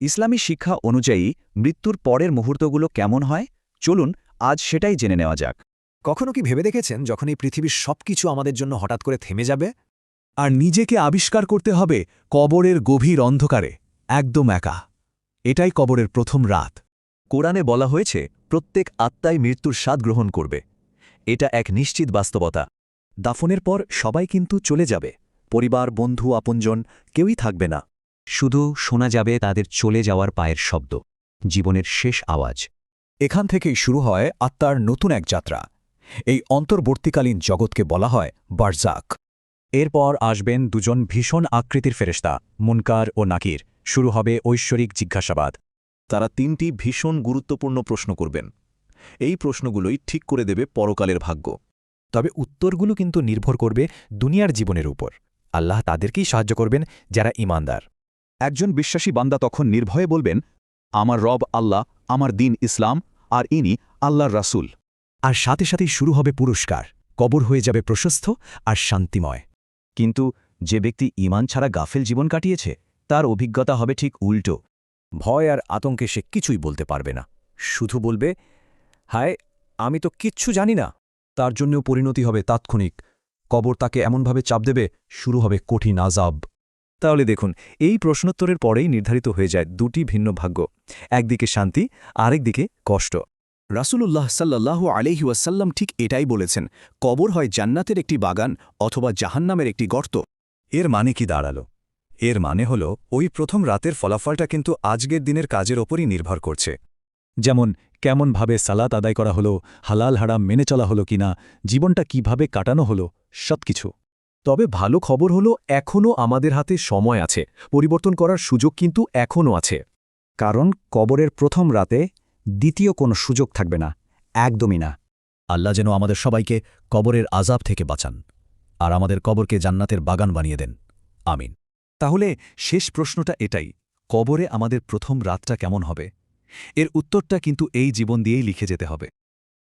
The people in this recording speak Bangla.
ইসলামী শিক্ষা অনুযায়ী মৃত্যুর পরের মুহূর্তগুলো কেমন হয় চলুন আজ সেটাই জেনে নেওয়া যাক। কখনো কি ভেবে দেখেছেন যখন এই পৃথিবীর সবকিছু আমাদের জন্য হঠাৎ করে থেমে যাবে? আর নিজেকে আবিষ্কার করতে হবে কবরের গভীর অন্ধকারে, একদম একা। এটাই কবরের প্রথম রাত। কোরআনে বলা হয়েছে প্রত্যেক আত্মাই মৃত্যুর স্বাদ গ্রহণ করবে। এটা এক নিশ্চিত বাস্তবতা। দাফনের পর সবাই কিন্তু চলে যাবে, পরিবার, বন্ধু, আপনজন কেউই থাকবে না। শুধু শোনা যাবে তাদের চলে যাওয়ার পায়ের শব্দ, জীবনের শেষ আওয়াজ। এখান থেকেই শুরু হয় আত্মার নতুন এক যাত্রা। এই অন্তর্বর্তীকালীন জগৎকে বলা হয় বারজাক। এরপর আসবেন দুজন ভীষণ আকৃতির ফেরেশতা, মুনকার ও নাকির। শুরু হবে ঐশ্বরিক জিজ্ঞাসাবাদ। তারা তিনটি ভীষণ গুরুত্বপূর্ণ প্রশ্ন করবেন। এই প্রশ্নগুলোই ঠিক করে দেবে পরকালের ভাগ্য। তবে উত্তরগুলো কিন্তু নির্ভর করবে দুনিয়ার জীবনের উপর। আল্লাহ তাদেরকেই সাহায্য করবেন যারা ঈমানদার। একজন বিশ্বাসী বান্দা তখন নির্ভয়ে বলবেন, আমার রব আল্লাহ, আমার দিন ইসলাম, আর ইনি আল্লাহর রাসূল। আর সাথে সাথেই শুরু হবে পুরস্কার। কবর হয়ে যাবে প্রশস্ত আর শান্তিময়। কিন্তু যে ব্যক্তি ঈমান ছাড়া গাফেল জীবন কাটিয়েছে তার অভিজ্ঞতা হবে ঠিক উল্টো। ভয় আর আতঙ্কে সে কিছুই বলতে পারবে না, শুধু বলবে, হায়, আমি তো কিচ্ছু জানি না। তার জন্যও পরিণতি হবে তাৎক্ষণিক। কবর তাকে এমনভাবে চাপ দেবে, শুরু হবে কঠিন আযাব। তাহলে দেখুন, এই প্রশ্নোত্তরের পরেই নির্ধারিত হয়ে যায় দুটি ভিন্ন ভাগ্য। একদিকে শান্তি, আরেকদিকে কষ্ট। রাসূলুল্লাহ সাল্লাল্লাহু আলাইহি ওয়াসাল্লাম ঠিক এটাই বলেছেন, কবর হয় জান্নাতের একটি বাগান অথবা জাহান্নামের একটি গর্ত। এর মানে কি দাঁড়ালো? এর মানে হল ওই প্রথম রাতের ফলাফলটা কিন্তু আজকের দিনের কাজের ওপরই নির্ভর করছে। যেমন কেমনভাবে সালাত আদায় করা হলো, হালাল হারাম মেনে চলা হলো কিনা, জীবনটা কিভাবে কাটানো হলো, সবকিছু। তবে ভালো খবর হলো এখনও আমাদের হাতে সময় আছে, পরিবর্তন করার সুযোগ কিন্তু এখনও আছে। কারণ কবরের প্রথম রাতে দ্বিতীয় কোনো সুযোগ থাকবে না, একদমই না। আল্লাহ যেন আমাদের সবাইকে কবরের আযাব থেকে বাঁচান, আর আমাদের কবরকে জান্নাতের বাগান বানিয়ে দেন। আমিন। তাহলে শেষ প্রশ্নটা এটাই, কবরে আমাদের প্রথম রাতটা কেমন হবে? এর উত্তরটা কিন্তু এই জীবন দিয়েই লিখে যেতে হবে।